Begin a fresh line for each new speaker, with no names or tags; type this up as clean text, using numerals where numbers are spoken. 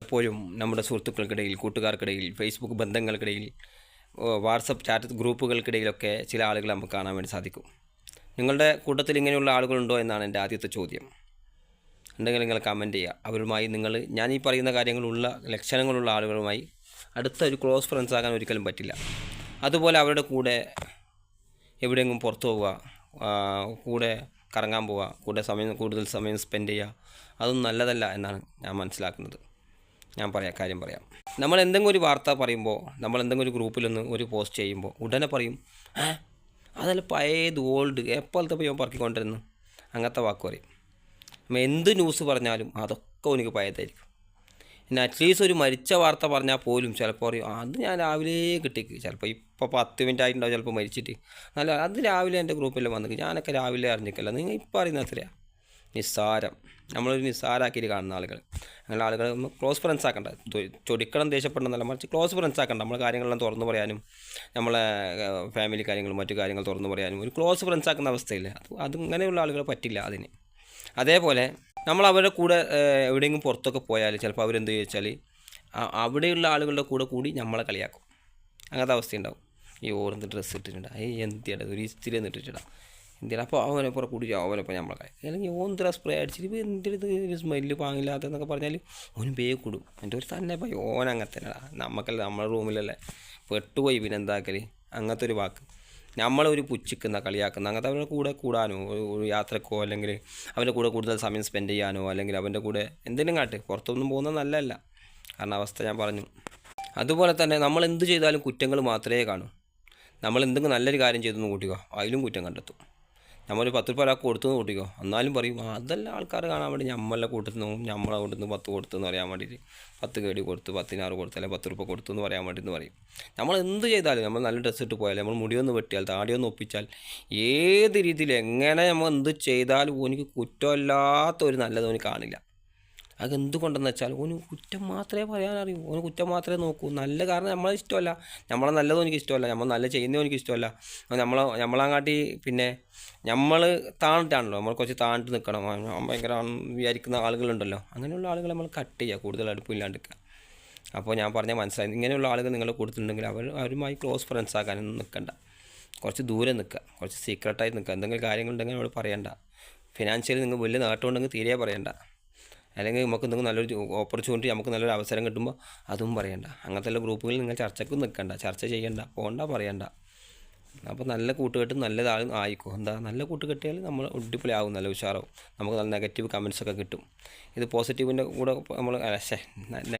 എപ്പോഴും നമ്മുടെ സുഹൃത്തുക്കൾക്കിടയിൽ, കൂട്ടുകാർക്കിടയിൽ, Facebook ബന്ധങ്ങൾക്കിടയിൽ, WhatsApp chat ഗ്രൂപ്പുകൾക്കിടയിലൊക്കെ ചില ആളുകളെ നമുക്ക് കാണാൻ വേണ്ടി സാധിക്കും. നിങ്ങളുടെ കൂട്ടത്തിൽ ഇങ്ങനെയുള്ള ആളുകളുണ്ടോ എന്നാണ് എൻ്റെ ആദ്യത്തെ ചോദ്യം. ഉണ്ടെങ്കിൽ നിങ്ങൾ കമൻറ്റ് ചെയ്യുക. അവരുമായി ഞാൻ ഈ പറയുന്ന കാര്യങ്ങളുള്ള ലക്ഷണങ്ങളുള്ള ആളുകളുമായി അടുത്ത ഒരു ക്ലോസ് ഫ്രണ്ട്സ് ആകാൻ ഒരിക്കലും പറ്റില്ല. അതുപോലെ അവരുടെ കൂടെ എവിടെയെങ്കിലും പുറത്തു പോവുക, കൂടെ കറങ്ങാൻ പോവുക, കൂടുതൽ സമയം സ്പെൻഡ് ചെയ്യുക, അതൊന്നും നല്ലതല്ല എന്നാണ് ഞാൻ മനസ്സിലാക്കുന്നത്. കാര്യം പറയാം. നമ്മൾ എന്തെങ്കിലും ഒരു വാർത്ത പറയുമ്പോൾ, നമ്മൾ എന്തെങ്കിലും ഒരു ഗ്രൂപ്പിലൊന്ന് ഒരു പോസ്റ്റ് ചെയ്യുമ്പോൾ ഉടനെ പറയും, അതല്ല പഴയത് ഓൾഡ് എപ്പോഴത്തെ പോയി പറക്കിക്കൊണ്ടിരുന്നു, അങ്ങനത്തെ വാക്ക് പറയും. എന്ത് ന്യൂസ് പറഞ്ഞാലും അതൊക്കെ എനിക്ക് പഴയതായിരിക്കും. പിന്നെ അറ്റ്ലീസ്റ്റ് ഒരു മരിച്ച വാർത്ത പറഞ്ഞാൽ പോലും ചിലപ്പോൾ പറയും, അത് ഞാൻ രാവിലെ കിട്ടിക്ക്, ചിലപ്പോൾ ഇപ്പോൾ 10 മിനിറ്റ് ആയിട്ടുണ്ടാവും ചിലപ്പോൾ മരിച്ചിട്ട്, അത് രാവിലെ എൻ്റെ ഗ്രൂപ്പിൽ വന്നിട്ട് ഞാനൊക്കെ രാവിലെ അറിഞ്ഞിക്കല്ല. നിങ്ങൾ ഇപ്പോൾ അറിയുന്ന എത്രയാണ് നിസ്സാരം. നമ്മളൊരു നിസ്സാരമാക്കിയിട്ട് കാണുന്ന ആളുകൾ, അങ്ങനെ ആളുകൾ ക്ലോസ് ഫ്രണ്ട്സ് ആക്കണ്ട. ചൊടിക്കണം, ദേഷ്യപ്പെടണം എന്നല്ല, മറിച്ച് ക്ലോസ് ഫ്രണ്ട്സ് ആക്കണ്ട. നമ്മളെ കാര്യങ്ങളെല്ലാം തുറന്നു പറയാനും, നമ്മളെ ഫാമിലി കാര്യങ്ങളും മറ്റു കാര്യങ്ങൾ തുറന്നു പറയാനും ഒരു ക്ലോസ് ഫ്രണ്ട്സ് ആക്കുന്ന അവസ്ഥയില്ല. അങ്ങനെയുള്ള ആളുകൾ പറ്റില്ല അതിന്. അതേപോലെ നമ്മൾ അവരുടെ കൂടെ എവിടെയെങ്കിലും പുറത്തൊക്കെ പോയാൽ ചിലപ്പോൾ അവരെന്ത് ചോദിച്ചാൽ അവിടെയുള്ള ആളുകളുടെ കൂടെ കൂടി നമ്മളെ കളിയാക്കും. അങ്ങനത്തെ അവസ്ഥയുണ്ടാവും. ഈ ഓരോന്ന് ഡ്രസ്സ് ഇട്ടിട്ടുണ്ടാ, എന്തിയാ ഒരു ഇസ്തിരി എന്നിട്ടിട്ടാ, എന്തിനാ അപ്പോൾ അവനെപ്പുറം കൂടി അവനെപ്പോൾ നമ്മളെ കളി, അല്ലെങ്കിൽ ഓന്തിര സ്പ്രേ അടിച്ചിട്ട് ഇപ്പോൾ എന്തിനത് ഒരു സ്മെല്ല് പാങ്ങില്ലാത്തതെന്നൊക്കെ പറഞ്ഞാൽ ഓന് ബേഗ് കൂടും. എൻ്റെ ഒരു തന്നെ പോയി ഓൻ അങ്ങനെ തന്നെടാ, നമുക്കല്ല നമ്മുടെ റൂമിലല്ലേ പെട്ടുപോയി, പിന്നെ എന്താക്കൽ, അങ്ങനത്തെ ഒരു വാക്ക്. നമ്മളൊരു പുച്ഛിക്കുന്ന കളിയാക്കുന്ന അങ്ങനത്തെ അവരുടെ കൂടെ കൂടാനോ, ഒരു യാത്രക്കോ, അല്ലെങ്കിൽ അവൻ്റെ കൂടെ കൂടുതൽ സമയം സ്പെൻഡ് ചെയ്യാനോ, അല്ലെങ്കിൽ അവൻ്റെ കൂടെ എന്തെങ്കിലും കാട്ട്, പുറത്തൊന്നും പോകുന്നത് നല്ലതല്ല. കാരണം അവസ്ഥ ഞാൻ പറഞ്ഞു. അതുപോലെ തന്നെ നമ്മൾ എന്ത് ചെയ്താലും കുറ്റങ്ങൾ മാത്രമേ കാണൂ. നമ്മൾ എന്തെങ്കിലും നല്ലൊരു കാര്യം ചെയ്തെന്ന് കൂട്ടിക്കോ, അതിലും കുറ്റം കണ്ടെത്തും. നമ്മളൊരു 10 രൂപ ഒരാൾക്ക് കൊടുത്തു എന്ന് കൂട്ടിക്കോ, എന്നാലും പറയും അതെല്ലാം ആൾക്കാർ കാണാൻ വേണ്ടി നമ്മളെ കൂട്ടത്തിൽ നിന്നും നമ്മളെ കൂട്ടത്തിൽ 10 കൊടുത്തു എന്ന് പറയാൻ വേണ്ടിയിട്ട് 10 കേടി കൊടുത്ത് 10-6 കൊടുത്ത് അല്ലെങ്കിൽ 10 രൂപ കൊടുത്തു എന്ന് പറയാൻ വേണ്ടി പറയും. നമ്മൾ എന്ത് ചെയ്താലും, നമ്മൾ നല്ല ഡ്രസ്സ് ഇട്ട് പോയാൽ, നമ്മൾ മുടിയൊന്ന് വെട്ടിയാൽ, താടിയൊന്ന് ഒപ്പിച്ചാൽ, ഏത് രീതിയിൽ എങ്ങനെ നമ്മൾ എന്ത് ചെയ്താലും ഓനിക്ക് കുറ്റമില്ലാത്ത ഒരു നല്ലത് ഓന് കാണില്ല. അതെന്തുകൊണ്ടെന്ന് വെച്ചാൽ ഓന് കുറ്റം മാത്രമേ പറയാനറിയൂ, ഓന് കുറ്റം മാത്രമേ നോക്കൂ. നല്ല കാരണം നമ്മളെ ഇഷ്ടമല്ല, നമ്മളെ നല്ലതും എനിക്ക് ഇഷ്ടമല്ല, നമ്മൾ നല്ല ചെയ്യുന്നതും എനിക്ക് ഇഷ്ടമല്ല. നമ്മളങ്ങാട്ടി പിന്നെ നമ്മൾ താണിട്ടാണല്ലോ, നമ്മൾ കുറച്ച് താണിട്ട് നിൽക്കണം, ഭയങ്കര വിചാരിക്കുന്ന ആളുകളുണ്ടല്ലോ. അങ്ങനെയുള്ള ആളുകൾ നമ്മൾ കട്ട് ചെയ്യുക, കൂടുതൽ അടുപ്പില്ലാണ്ടിരിക്കുക. അപ്പോൾ ഞാൻ പറഞ്ഞാൽ മനസ്സിലായി. ഇങ്ങനെയുള്ള ആളുകൾ നിങ്ങൾ കൊടുത്തിട്ടുണ്ടെങ്കിൽ അവരുമായി ക്ലോസ് ഫ്രണ്ട്സ് ആക്കാനൊന്നും നിൽക്കണ്ട. കുറച്ച് ദൂരെ നിൽക്കുക, കുറച്ച് സീക്രട്ടായി നിൽക്കുക. എന്തെങ്കിലും കാര്യങ്ങളുണ്ടെങ്കിൽ നമ്മൾ പറയണ്ട. ഫിനാൻഷ്യലി നിങ്ങൾ വലിയ നേട്ടമുണ്ടെങ്കിൽ തീരെ പറയണ്ട. അല്ലെങ്കിൽ നമുക്ക് എന്തെങ്കിലും നല്ലൊരു ഓപ്പർച്യൂണിറ്റി, നമുക്ക് നല്ലൊരു അവസരം കിട്ടുമ്പോൾ അതും പറയണ്ട. അങ്ങനത്തെ എല്ലാ ഗ്രൂപ്പുകളിൽ നിങ്ങൾ ചർച്ചയ്ക്കും നിൽക്കണ്ട, ചർച്ച ചെയ്യണ്ട, പോകണ്ട, പറയണ്ട. അപ്പോൾ നല്ല കൂട്ടുകെട്ടും നല്ലതാളും ആയിക്കോ. നല്ല കൂട്ടുകെട്ടിയാൽ നമ്മൾ അടിപൊളിയാവും, നല്ല ഉഷാറാവും. നമുക്ക് നല്ല നെഗറ്റീവ് കമൻസൊക്കെ കിട്ടും. ഇത് പോസിറ്റീവിൻ്റെ കൂടെ നമ്മൾ